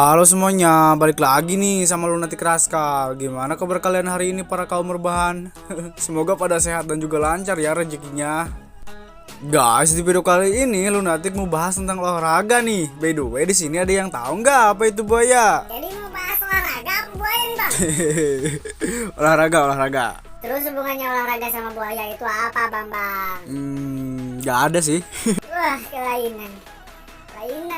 Halo semuanya, balik lagi nih sama Lunatic Rascal. Gimana kabar kalian hari ini para kaum rebahan? Semoga pada sehat dan juga lancar ya rezekinya. Guys, di video kali ini Lunatic mau bahas tentang olahraga nih. By the way, di sini ada yang tahu nggak apa itu buaya? Jadi mau bahas olahraga apa buaya nih bang? Olahraga. Terus hubungannya olahraga sama buaya itu apa bang? Nggak ada sih. Wah kelainan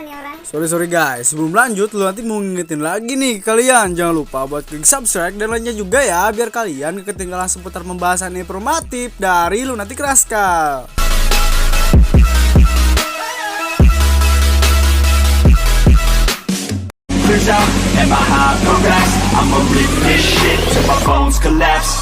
nih orang. Sorry guys, sebelum lanjut Lunatic mau ngingetin lagi nih kalian, jangan lupa buat klik subscribe dan lainnya juga ya, biar kalian gak ketinggalan seputar pembahasan informatif dari Lunatic Rascal. Out and my high progress, I'ma rip this shit till my bones collapse.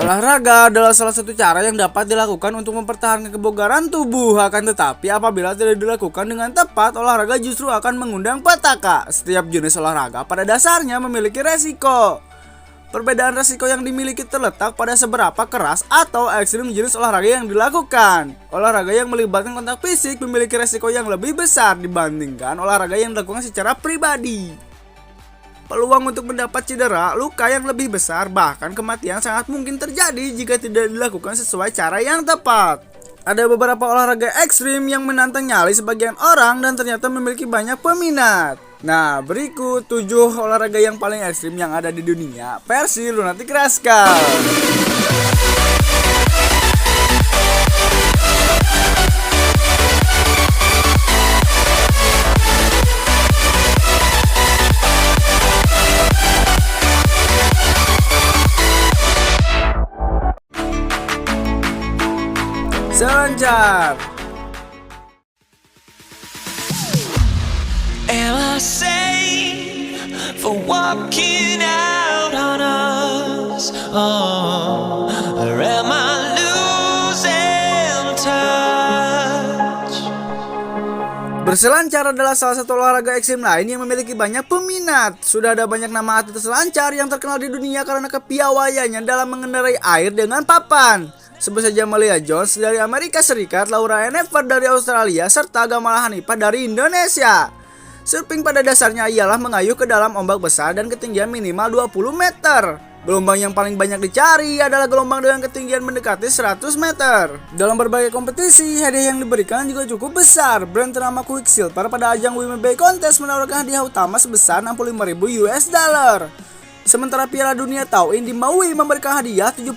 Olahraga adalah salah satu cara yang dapat dilakukan untuk mempertahankan kebugaran tubuh. Akan tetapi apabila tidak dilakukan dengan tepat, olahraga justru akan mengundang petaka. Setiap jenis olahraga pada dasarnya memiliki resiko. Perbedaan resiko yang dimiliki terletak pada seberapa keras atau ekstrim jenis olahraga yang dilakukan. Olahraga yang melibatkan kontak fisik memiliki resiko yang lebih besar dibandingkan olahraga yang dilakukan secara pribadi. Peluang untuk mendapat cedera, luka yang lebih besar, bahkan kematian sangat mungkin terjadi jika tidak dilakukan sesuai cara yang tepat. Ada beberapa olahraga ekstrim yang menantang nyali sebagian orang dan ternyata memiliki banyak peminat. Nah, berikut 7 olahraga yang paling ekstrim yang ada di dunia versi Lunatic Rascal. Selancar. Am I safe for walking out on us? Or am I losing touch? Berselancar adalah salah satu olahraga ekstrim lain yang memiliki banyak peminat. Sudah ada banyak nama atlet selancar yang terkenal di dunia karena kepiawaiannya dalam mengendarai air dengan papan. Sebut saja Malia Jones dari Amerika Serikat, Laura Ann Evert dari Australia, serta Gamal Hanifah dari Indonesia. Surfing pada dasarnya ialah mengayuh ke dalam ombak besar dan ketinggian minimal 20 meter. Gelombang yang paling banyak dicari adalah gelombang dengan ketinggian mendekati 100 meter. Dalam berbagai kompetisi, hadiah yang diberikan juga cukup besar. Brand ternama Quicksilver pada ajang Women Bay Contest menawarkan hadiah utama sebesar 65.000 US dollar. Sementara Piala Dunia Tauin di Maui memberikan hadiah 70.000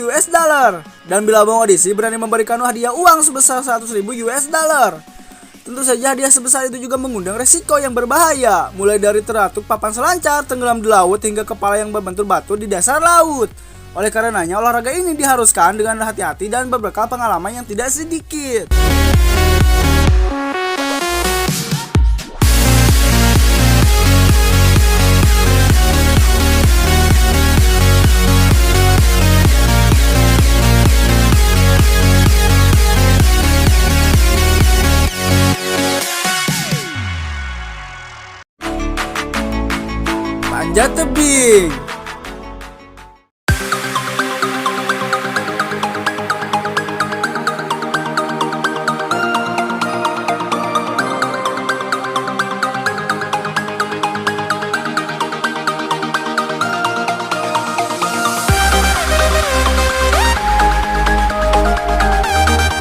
US dollar. Dan Billabong Odyssey berani memberikan hadiah uang sebesar 100.000 US dollar. Tentu saja hadiah sebesar itu juga mengundang resiko yang berbahaya, mulai dari teratup papan selancar, tenggelam di laut, hingga kepala yang berbentur batu di dasar laut. Oleh karenanya olahraga ini diharuskan dengan hati-hati dan berbekal pengalaman yang tidak sedikit. Panjat tebing.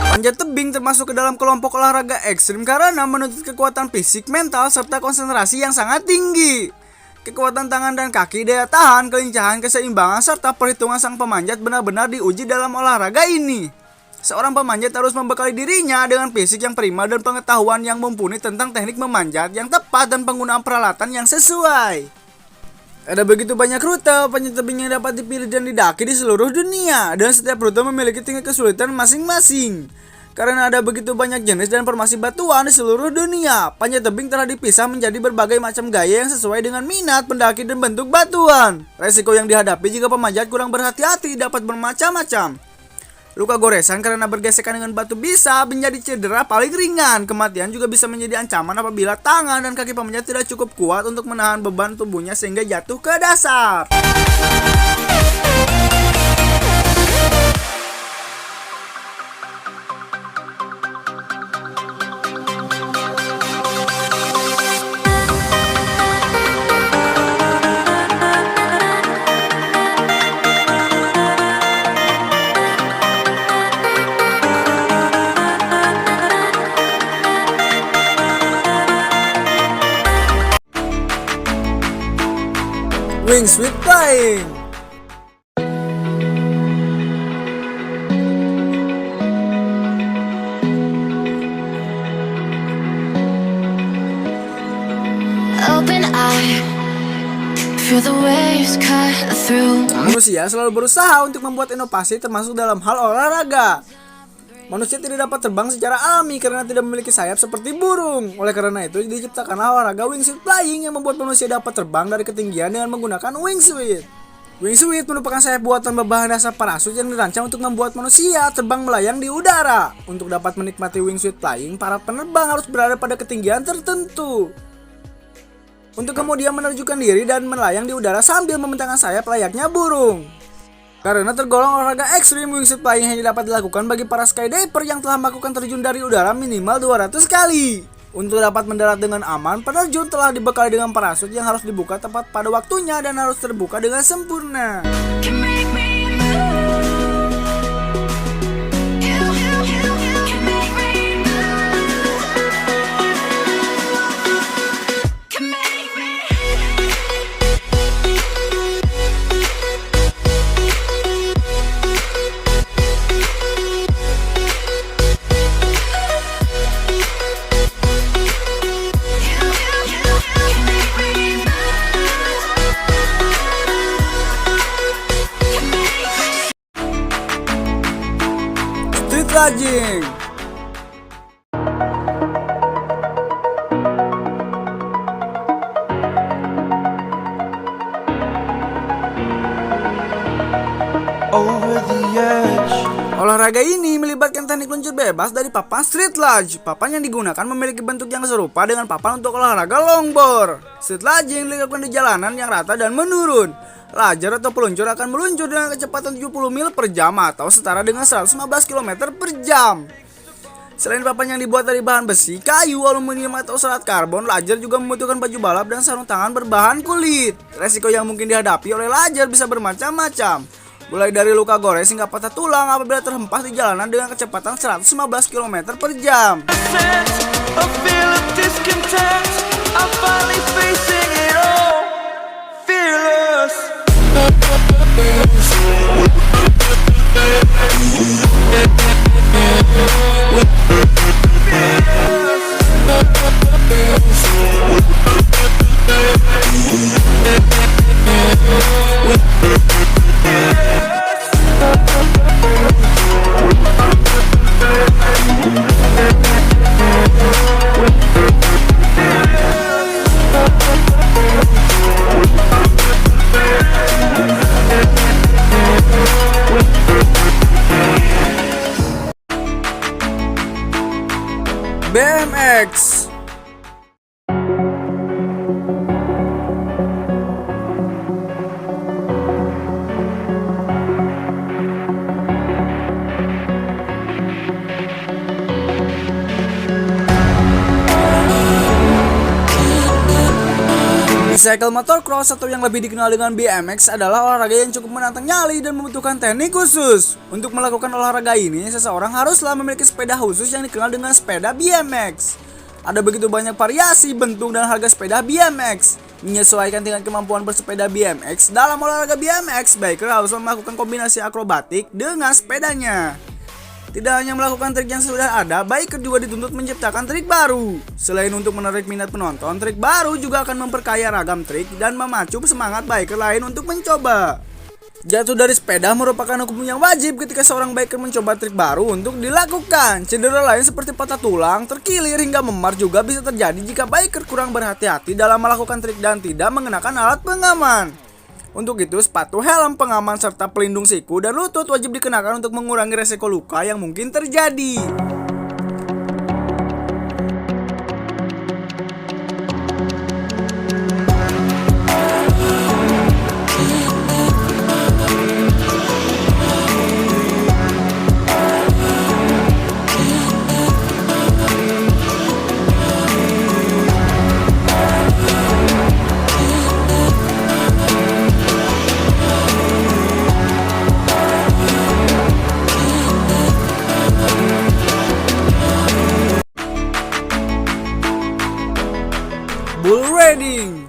Panjat tebing termasuk ke dalam kelompok olahraga ekstrim karena menuntut kekuatan fisik, mental, serta konsentrasi yang sangat tinggi. Kekuatan tangan dan kaki, daya tahan, kelincahan, keseimbangan, serta perhitungan sang pemanjat benar-benar diuji dalam olahraga ini. Seorang pemanjat harus membekali dirinya dengan fisik yang prima dan pengetahuan yang mumpuni tentang teknik memanjat yang tepat dan penggunaan peralatan yang sesuai. Ada begitu banyak rute panjat tebing yang dapat dipilih dan didaki di seluruh dunia, dan setiap rute memiliki tingkat kesulitan masing-masing. Karena ada begitu banyak jenis dan formasi batuan di seluruh dunia, panjat tebing telah dipisah menjadi berbagai macam gaya yang sesuai dengan minat pendaki dan bentuk batuan. Resiko yang dihadapi jika pemanjat kurang berhati-hati dapat bermacam-macam. Luka goresan karena bergesekan dengan batu bisa menjadi cedera paling ringan. Kematian juga bisa menjadi ancaman apabila tangan dan kaki pemanjat tidak cukup kuat untuk menahan beban tubuhnya sehingga jatuh ke dasar. Wings with Flying. Open eye, feel the waves cut through. Manusia selalu berusaha untuk membuat inovasi termasuk dalam hal olahraga. Manusia tidak dapat terbang secara alami karena tidak memiliki sayap seperti burung. Oleh karena itu diciptakanlah olahraga wingsuit flying yang membuat manusia dapat terbang dari ketinggian dengan menggunakan wingsuit. Wingsuit merupakan sayap buatan berbahan dasar parasut yang dirancang untuk membuat manusia terbang melayang di udara. Untuk dapat menikmati wingsuit flying, para penerbang harus berada pada ketinggian tertentu. Untuk kemudian menerjunkan diri dan melayang di udara sambil membentangkan sayap layaknya burung. Karena tergolong olahraga ekstrim, wingsuit flying hanya dapat dilakukan bagi para skydiver yang telah melakukan terjun dari udara minimal 200 kali. Untuk dapat mendarat dengan aman, penerjun telah dibekali dengan parasut yang harus dibuka tepat pada waktunya dan harus terbuka dengan sempurna. Street Lodging. Olahraga ini melibatkan teknik luncur bebas dari papan street lodge. Papan yang digunakan memiliki bentuk yang serupa dengan papan untuk olahraga longboard. Street lodging dilakukan di jalanan yang rata dan menurun. Lajar atau peluncur akan meluncur dengan kecepatan 70 mil per jam atau setara dengan 115 km per jam. Selain papan yang dibuat dari bahan besi, kayu, aluminium atau serat karbon, lajar juga membutuhkan baju balap dan sarung tangan berbahan kulit. Resiko yang mungkin dihadapi oleh lajar bisa bermacam-macam. Mulai dari luka gores hingga patah tulang apabila terhempas di jalanan dengan kecepatan 115 km per jam. BMX. Bicycle motocross atau yang lebih dikenal dengan BMX adalah olahraga yang cukup menantang nyali dan membutuhkan teknik khusus. Untuk melakukan olahraga ini, seseorang haruslah memiliki sepeda khusus yang dikenal dengan sepeda BMX. Ada begitu banyak variasi, bentuk, dan harga sepeda BMX. Menyesuaikan dengan kemampuan bersepeda BMX, dalam olahraga BMX, biker harus melakukan kombinasi akrobatik dengan sepedanya. Tidak hanya melakukan trik yang sudah ada, biker juga dituntut menciptakan trik baru. Selain untuk menarik minat penonton, trik baru juga akan memperkaya ragam trik dan memacu semangat biker lain untuk mencoba. Jatuh dari sepeda merupakan hukum yang wajib ketika seorang biker mencoba trik baru untuk dilakukan. Cedera lain seperti patah tulang, terkilir, hingga memar juga bisa terjadi jika biker kurang berhati-hati dalam melakukan trik dan tidak mengenakan alat pengaman. Untuk itu, sepatu, helm, pengaman, serta pelindung siku dan lutut wajib dikenakan untuk mengurangi resiko luka yang mungkin terjadi. Bull riding.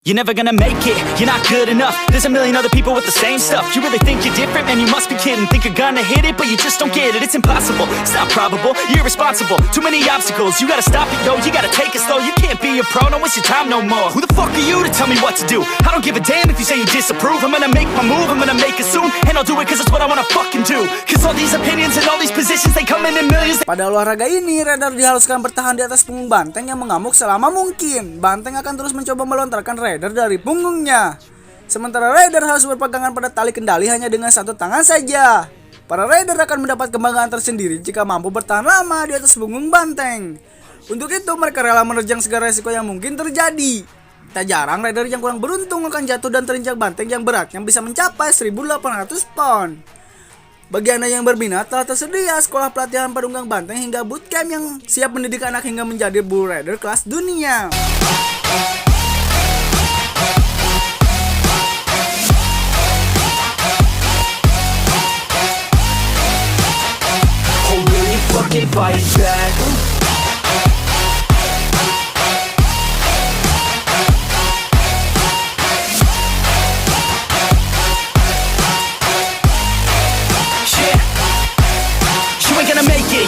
You're never gonna make it, you're not good enough. There's a million other people with the same stuff. You really think you're different, man, you must be kidding. Think you're gonna hit it, but you just don't get it. It's impossible, it's not probable, you're irresponsible. Too many obstacles, you gotta stop it, yo. You gotta take it slow, you can't be a pro, don't waste your time no more. Who the fuck are you to tell me what to do? I don't give a damn if you say you disapprove. I'm gonna make my move, I'm gonna make it soon. And I'll do it cause it's what I wanna fucking do. Cause all these opinions and all these positions, they come in millions. Pada olahraga ini, rider diharuskan bertahan di atas punggung banteng yang mengamuk selama mungkin. Banteng akan terus mencoba melontarkan rider dari punggungnya. Sementara rider harus berpegangan pada tali kendali hanya dengan satu tangan saja. Para rider akan mendapat kebanggaan tersendiri jika mampu bertahan lama di atas punggung banteng. Untuk itu mereka rela menerjang segala resiko yang mungkin terjadi. Tak jarang rider yang kurang beruntung akan jatuh dan terinjak banteng yang beratnya bisa mencapai 1.800 pon. Bagi Anda yang berminat, telah tersedia sekolah pelatihan penunggang banteng hingga bootcamp yang siap mendidik anak hingga menjadi bull rider kelas dunia. Oh, will you fucking fight back?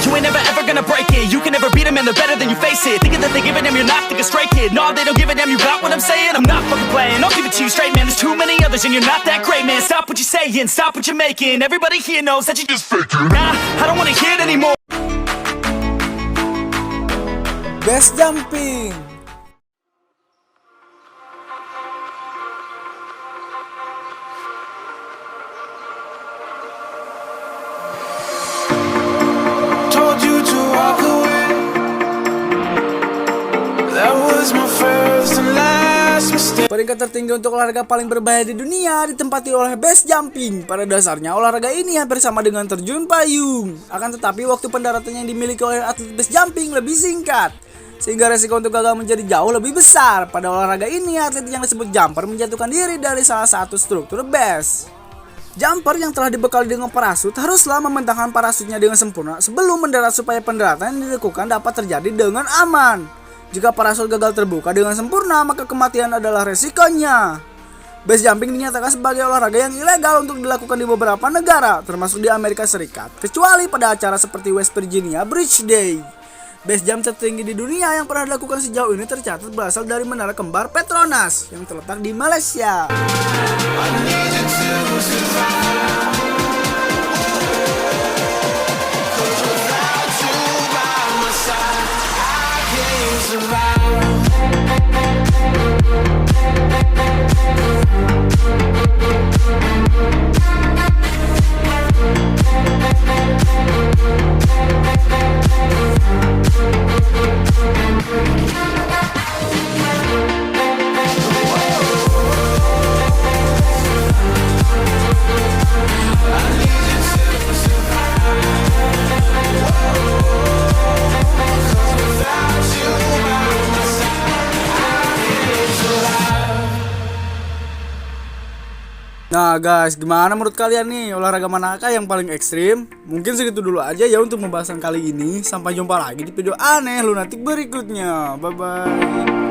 You ain't never ever gonna break it. You can never beat them and they're better than you face it. Thinking that they give a damn, you're not thinking straight, kid. No, they don't give a damn, you got what I'm saying? I'm not fucking playing, I'll give it to you straight, man. There's too many others and you're not that great, man. Stop what you're saying, stop what you're making. Everybody here knows that you just faking. Nah, I don't wanna hear it anymore. Base jumping. Told you to walk away. That was my first and last mistake. Peringkat tertinggi untuk olahraga paling berbahaya di dunia ditempati oleh base jumping. Pada dasarnya olahraga ini hampir sama dengan terjun payung. Akan tetapi waktu pendaratan yang dimiliki oleh atlet base jumping lebih singkat, sehingga resiko untuk gagal menjadi jauh lebih besar. Pada olahraga ini atlet yang disebut jumper menjatuhkan diri dari salah satu struktur base. Jumper yang telah dibekali dengan parasut haruslah membentangkan parasutnya dengan sempurna sebelum mendarat supaya pendaratan yang dilakukan dapat terjadi dengan aman. Jika parasut gagal terbuka dengan sempurna, maka kematian adalah resikonya. Base jumping dinyatakan sebagai olahraga yang ilegal untuk dilakukan di beberapa negara, termasuk di Amerika Serikat, kecuali pada acara seperti West Virginia Bridge Day. Base jump tertinggi di dunia yang pernah dilakukan sejauh ini tercatat berasal dari menara kembar Petronas yang terletak di Malaysia. Nah guys, gimana menurut kalian nih, olahraga manakah yang paling ekstrim? Mungkin segitu dulu aja ya untuk pembahasan kali ini. Sampai jumpa lagi di video aneh lunatik berikutnya. Bye bye.